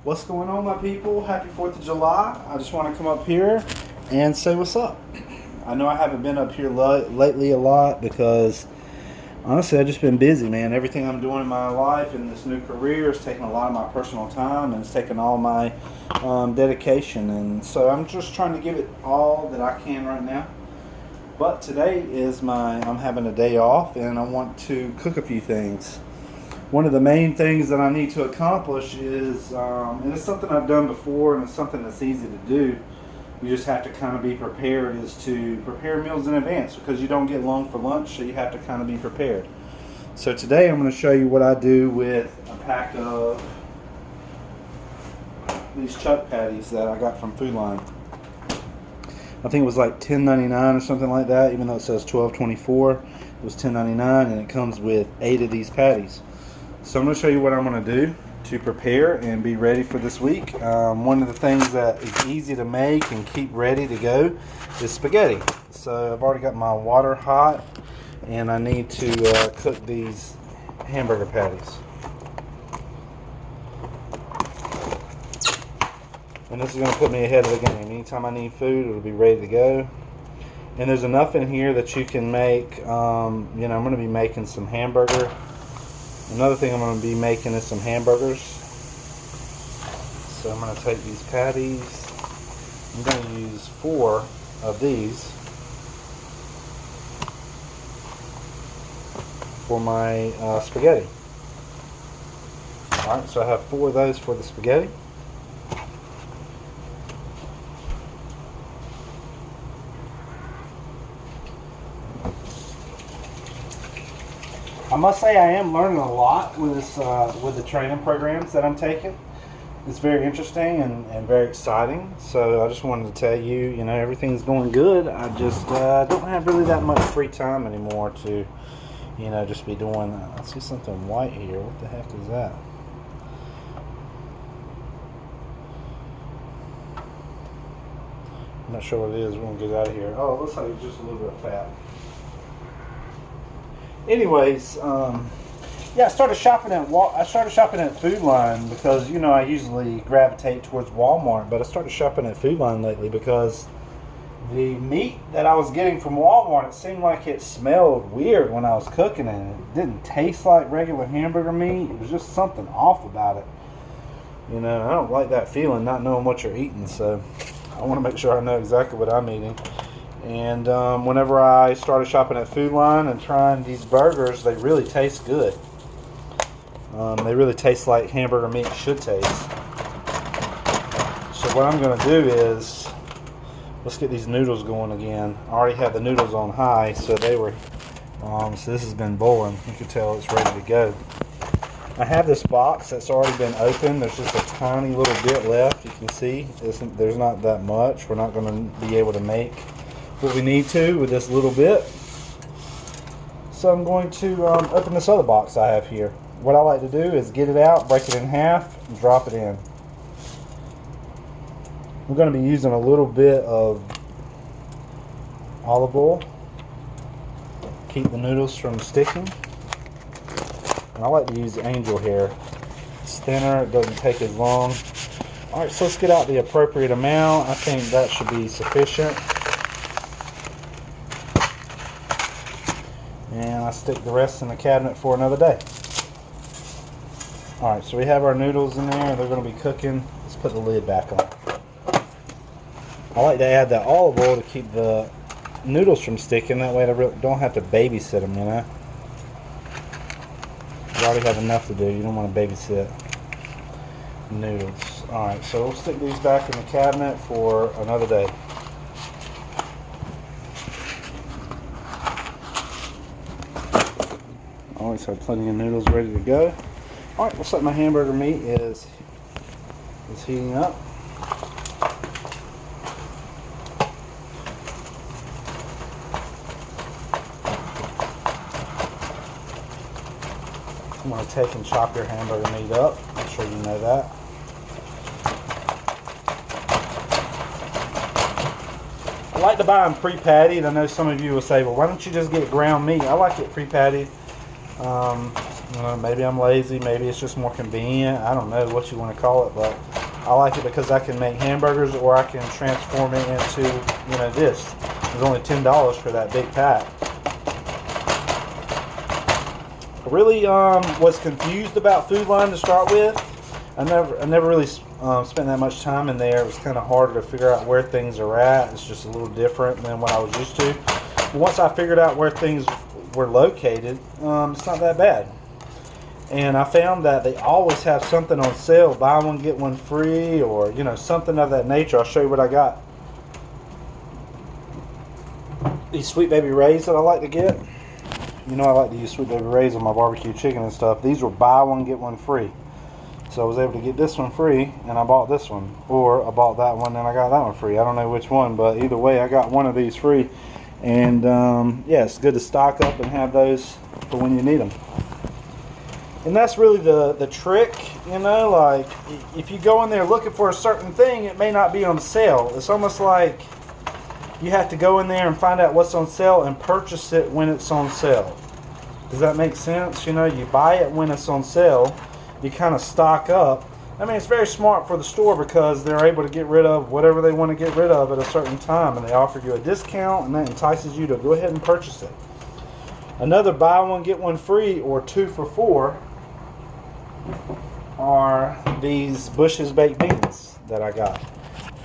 What's going on, my people? Happy 4th of July. I just want to come up here and say what's up. I know I haven't been up here lately a lot because honestly I've just been busy, man. Everything I'm doing in my life and this new career is taking a lot of my personal time and it's taking all my dedication, and so I'm just trying to give it all that I can right now. But today is I'm having a day off and I want to cook a few things. One of the main things that I need to accomplish is, and it's something I've done before and it's something that's easy to do, you just have to kind of be prepared, is to prepare meals in advance because you don't get long for lunch, so you have to kind of be prepared. So today I'm going to show you what I do with a pack of these chuck patties that I got from Food Lion. I think it was like $10.99 or something like that, even though it says $12.24. It was $10.99 and it comes with 8 of these patties. So I'm going to show you what I'm going to do to prepare and be ready for this week. One of the things that is easy to make and keep ready to go is spaghetti. So I've already got my water hot and I need to cook these hamburger patties. And this is going to put me ahead of the game. Anytime I need food, it'll be ready to go. And there's enough in here that you can make, I'm going to be making some hamburger. Another thing I'm going to be making is some hamburgers. So I'm going to take these patties. I'm going to use 4 of these for my spaghetti. Alright, so I have 4 of those for the spaghetti. I must say I am learning a lot with this, with the training programs that I'm taking. It's very interesting and very exciting. So I just wanted to tell you, everything's going good. I just don't have really that much free time anymore to, just be doing. I see something white here. What the heck is that? I'm not sure what it is. We're gonna get out of here. Oh, it looks like it's just a little bit of fat. Anyways, yeah, I started shopping at Food Lion because I usually gravitate towards Walmart, but I started shopping at Food Lion lately because the meat that I was getting from Walmart, it seemed like it smelled weird when I was cooking it. It didn't taste like regular hamburger meat. It was just something off about it. I don't like that feeling, not knowing what you're eating, so I want to make sure I know exactly what I'm eating. And whenever I started shopping at Food Lion and trying these burgers, they really taste good. They really taste like hamburger meat should taste. So what I'm going to do is, let's get these noodles going again. I already had the noodles on high, so they were, so this has been boiling. You can tell it's ready to go. I have this box that's already been opened. There's just a tiny little bit left. You can see there's not that much. We're not going to be able to make what we need to with this little bit. So I'm going to open this other box I have here. What I like to do is get it out, break it in half, and drop it in. I'm going to be using a little bit of olive oil. Keep the noodles from sticking. And I like to use angel hair. It's thinner, it doesn't take as long. Alright, so let's get out the appropriate amount. I think that should be sufficient. And I stick the rest in the cabinet for another day. Alright, so we have our noodles in there. They're going to be cooking. Let's put the lid back on. I like to add that olive oil to keep the noodles from sticking. That way I don't have to babysit them, You already have enough to do. You don't want to babysit noodles. Alright, so we'll stick these back in the cabinet for another day. Always have plenty of noodles ready to go. Alright, looks like my hamburger meat is heating up. I'm going to take and chop your hamburger meat up. I'm sure you know that. I like to buy them pre-pattied. I know some of you will say, well, why don't you just get ground meat? I like it pre-pattied. Maybe I'm lazy. Maybe it's just more convenient. I don't know what you want to call it, but I like it because I can make hamburgers, or I can transform it into, this. It's only $10 for that big pack. I really was confused about Food Lion to start with. I never really spent that much time in there. It was kind of harder to figure out where things are at. It's just a little different than what I was used to. But once I figured out where things were located, it's not that bad. And I found that they always have something on sale, buy one get one free, or something of that nature. I'll show you what I got. These Sweet Baby Rays that I like to get. I like to use Sweet Baby Rays on my barbecue chicken and stuff. These were buy one get one free. So I was able to get this one free, and I bought this one. Or I bought that one and I got that one free. I don't know which one, but either way I got one of these free. And yeah, it's good to stock up and have those for when you need them. And that's really the trick, like if you go in there looking for a certain thing, it may not be on sale. It's almost like you have to go in there and find out what's on sale and purchase it when it's on sale. Does that make sense? You buy it when it's on sale, you kind of stock up. I mean, it's very smart for the store because they're able to get rid of whatever they want to get rid of at a certain time, and they offer you a discount, and that entices you to go ahead and purchase it. Another buy one get one free, or 2 for $4, are these Bush's baked beans that I got.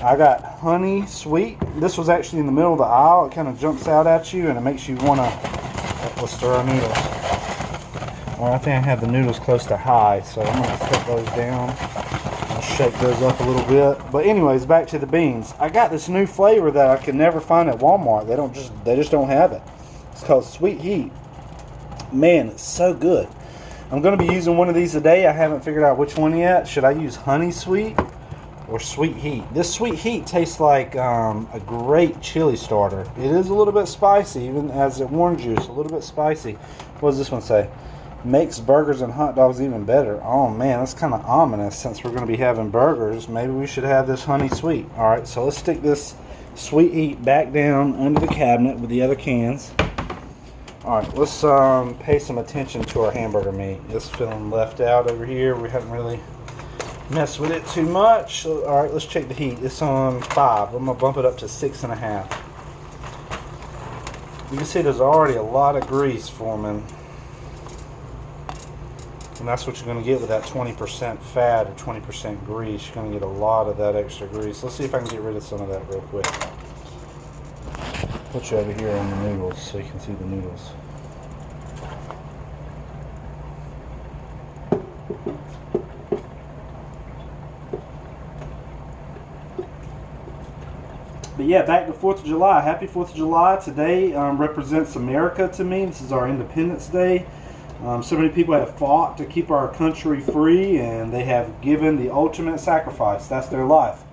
I got honey sweet. This was actually in the middle of the aisle. It kind of jumps out at you and it makes you want to stir our noodles. Well, I think I have the noodles close to high, so I'm going to put those down. I'll shake those up a little bit. But anyways, back to the beans. I got this new flavor that I can never find at Walmart. They just don't have it. It's called Sweet Heat. Man, it's so good. I'm going to be using one of these today. I haven't figured out which one yet. Should I use Honey Sweet or Sweet Heat? This Sweet Heat tastes like a great chili starter. It is a little bit spicy, even as it warns you. It's a little bit spicy. What does this one say? Makes burgers and hot dogs even better. Oh man, that's kind of ominous. Since we're going to be having burgers, maybe we should have this Honey Sweet. Alright, so let's stick this Sweet Heat back down under the cabinet with the other cans. Alright, let's pay some attention to our hamburger meat. It's feeling left out over here. We haven't really messed with it too much. Alright, let's check the heat. It's on 5. I'm going to bump it up to 6.5. You can see there's already a lot of grease forming. And that's what you're going to get with that 20% fat or 20% grease. You're going to get a lot of that extra grease. Let's see if I can get rid of some of that real quick. Put you over here on the noodles so you can see the noodles. But yeah, back to 4th of July. Happy 4th of July. Today represents America to me. This is our Independence Day. So many people have fought to keep our country free, and they have given the ultimate sacrifice. That's their life.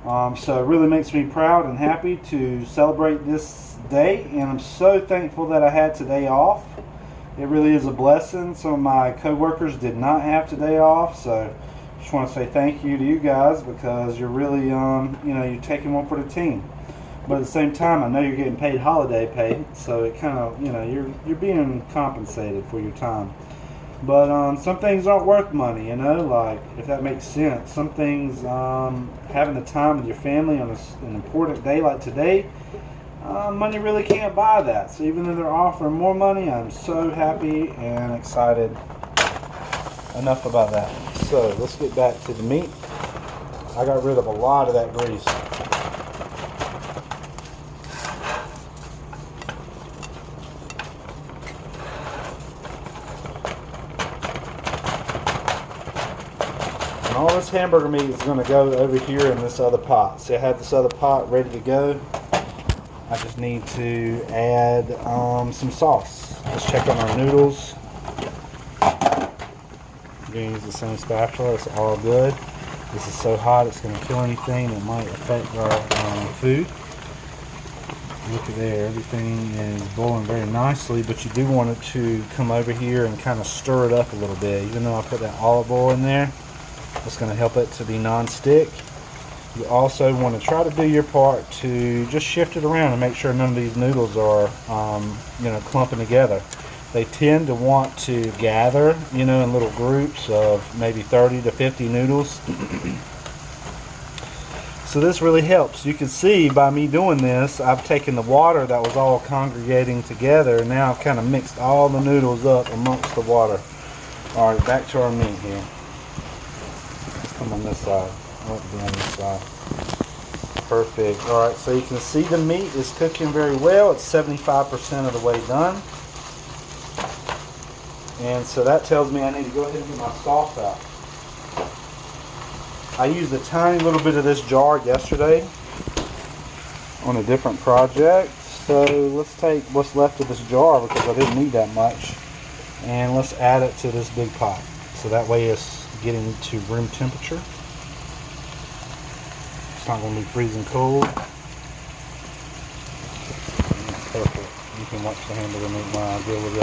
So it really makes me proud and happy to celebrate this day, and I'm so thankful that I had today off. It really is a blessing. Some of my co-workers did not have today off, so just want to say thank you to you guys, because you're really, you're taking one for the team. But at the same time, I know you're getting paid holiday pay, so it kind of, you're being compensated for your time. But some things aren't worth money, like, if that makes sense. Some things, having the time with your family on an important day like today, money really can't buy that. So even though they're offering more money, I'm so happy and excited. Enough about that. So let's get back to the meat. I got rid of a lot of that grease. All this hamburger meat is going to go over here in this other pot. See, I have this other pot ready to go. I just need to add some sauce. Let's check on our noodles. I'm going to use the same spatula. It's all good. This is so hot it's going to kill anything that might affect our food. Look at there. Everything is boiling very nicely, but you do want it to come over here and kind of stir it up a little bit. Even though I put that olive oil in there, it's going to help it to be non-stick. You also want to try to do your part to just shift it around and make sure none of these noodles are, clumping together. they tend to want to gather, you know, in little groups of maybe 30 to 50 noodles. So this really helps. You can see by me doing this, I've taken the water that was all congregating together, and now I've kind of mixed all the noodles up amongst the water. All right, back to our meat here. Let's come on this side. I want to be on this side. Perfect. All right, so you can see the meat is cooking very well. It's 75% of the way done. And so that tells me I need to go ahead and get my sauce out. I used a tiny little bit of this jar yesterday on a different project. So let's take what's left of this jar, because I didn't need that much, and let's add it to this big pot. So that way it's getting to room temperature. It's not going to be freezing cold. Perfect. You can watch the hamburger meat while I deal with it.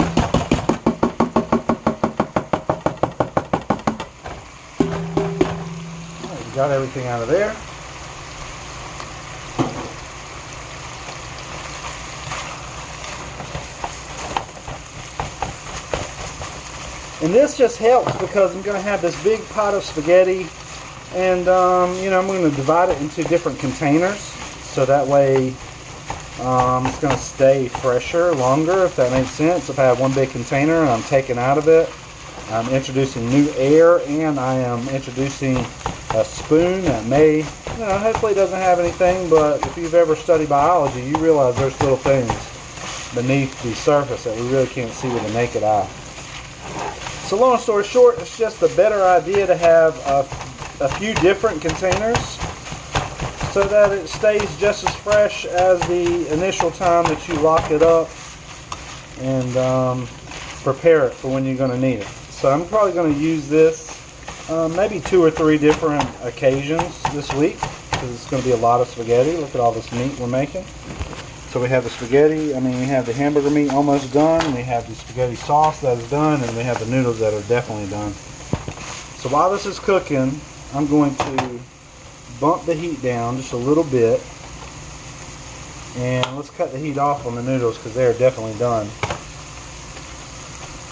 Got everything out of there. And this just helps because I'm going to have this big pot of spaghetti, and you know, I'm going to divide it into different containers, so that way it's going to stay fresher longer, if that makes sense. If I have one big container and I'm taking out of it, I'm introducing new air, and I am introducing a spoon that may, you know, hopefully it doesn't have anything, but if you've ever studied biology, you realize there's little things beneath the surface that we really can't see with the naked eye. So long story short, it's just a better idea to have a few different containers so that it stays just as fresh as the initial time that you lock it up and prepare it for when you're going to need it. So I'm probably going to use this maybe 2 or 3 different occasions this week, because it's going to be a lot of spaghetti. Look at all this meat we're making. So we have the spaghetti, we have the hamburger meat almost done, we have the spaghetti sauce that is done, and we have the noodles that are definitely done. So while this is cooking, I'm going to bump the heat down just a little bit, and let's cut the heat off on the noodles because they're definitely done.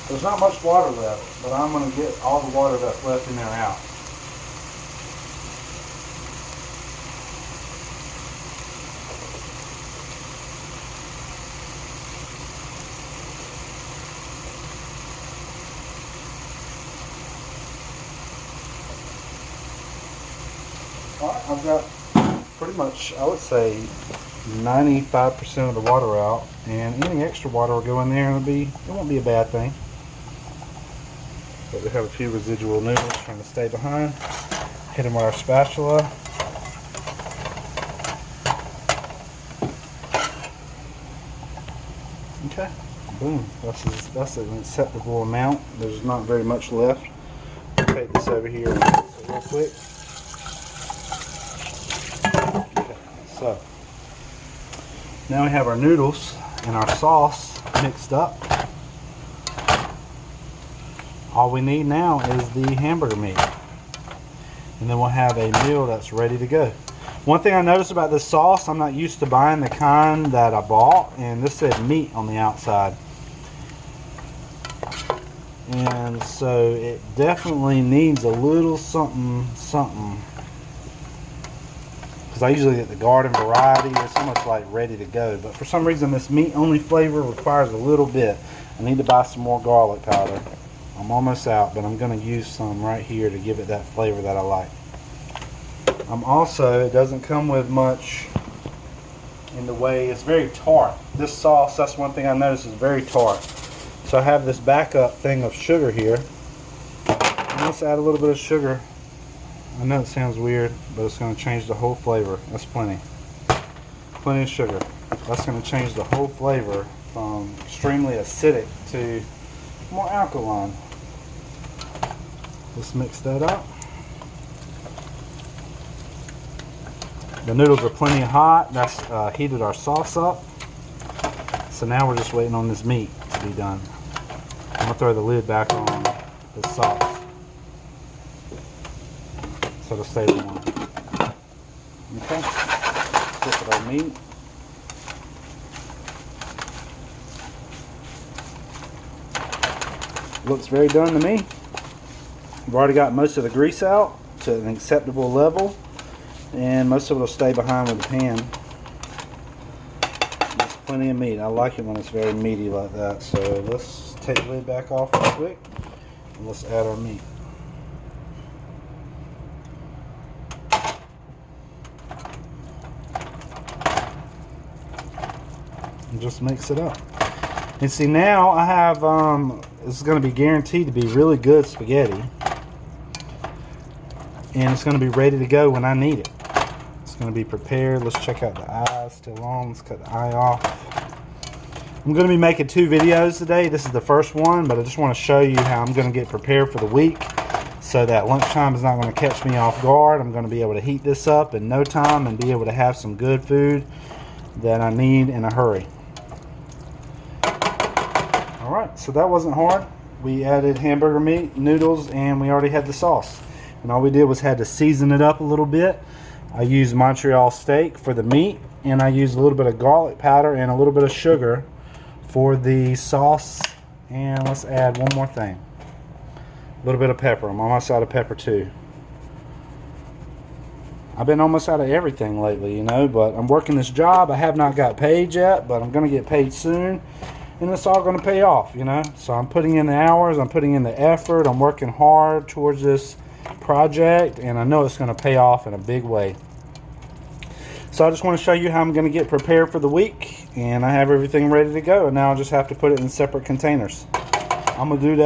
There's not much water left, but I'm going to get all the water that's left in there out. Alright, I've got pretty much, I would say, 95% of the water out, and any extra water will go in there and it won't be a bad thing. But we have a few residual noodles trying to stay behind. Hit them with our spatula. Okay, boom. That's an acceptable amount. There's not very much left. I'll take this over here and mix it real quick. Okay, so now we have our noodles and our sauce mixed up. All we need now is the hamburger meat, and then we'll have a meal that's ready to go. One thing I noticed about this sauce, I'm not used to buying the kind that I bought, and this said meat on the outside, and so it definitely needs a little something, because I usually get the garden variety. It's almost like ready to go, but for some reason this meat only flavor requires a little bit. I need to buy some more garlic powder. I'm almost out, but I'm going to use some right here to give it that flavor that I like. It doesn't come with much in the way, it's very tart. This sauce, that's one thing I noticed, is very tart. So I have this backup thing of sugar here. And let's add a little bit of sugar. I know it sounds weird, but it's going to change the whole flavor. That's plenty. Plenty of sugar. That's going to change the whole flavor from extremely acidic to more alkaline. Let's mix that up. The noodles are plenty hot. That's heated our sauce up. So now we're just waiting on this meat to be done. I'm going to throw the lid back on the sauce so it'll stay warm. Okay, look at our meat. Looks very done to me. I've already got most of the grease out to an acceptable level, and most of it will stay behind with the pan. There's plenty of meat. I like it when it's very meaty like that. So let's take the lid back off real quick and let's add our meat. And just mix it up. And see, now I have this is going to be guaranteed to be really good spaghetti, and it's going to be ready to go when I need it. It's going to be prepared. Let's check out the eye, still on. Let's cut the eye off. I'm going to be making 2 videos today. This is the first one, but I just want to show you how I'm going to get prepared for the week so that lunchtime is not going to catch me off guard. I'm going to be able to heat this up in no time and be able to have some good food that I need in a hurry. Alright, so that wasn't hard. We added hamburger meat, noodles, and we already had the sauce. And all we did was had to season it up a little bit. I used Montreal steak for the meat, and I used a little bit of garlic powder and a little bit of sugar for the sauce. And let's add one more thing. A little bit of pepper. I'm almost out of pepper too. I've been almost out of everything lately, you know, but I'm working this job. I have not got paid yet, but I'm going to get paid soon. And it's all going to pay off, you know. So I'm putting in the hours, I'm putting in the effort, I'm working hard towards this project, and I know it's going to pay off in a big way. So I just want to show you how I'm going to get prepared for the week, and I have everything ready to go, and now I just have to put it in separate containers. I'm going to do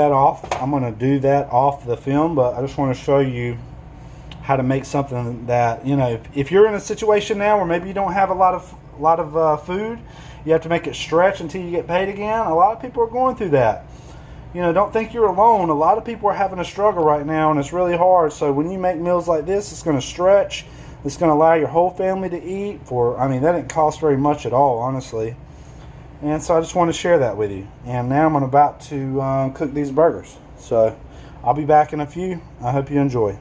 that off the film, but I just want to show you how to make something that, you know, if you're in a situation now where maybe you don't have a lot of food, you have to make it stretch until you get paid again. A lot of people are going through that. You know, don't think you're alone. A lot of people are having a struggle right now, and it's really hard. So when you make meals like this, it's going to stretch. It's going to allow your whole family to eat for, I mean, that didn't cost very much at all, honestly. And so I just want to share that with you. And now I'm about to cook these burgers. So I'll be back in a few. I hope you enjoy.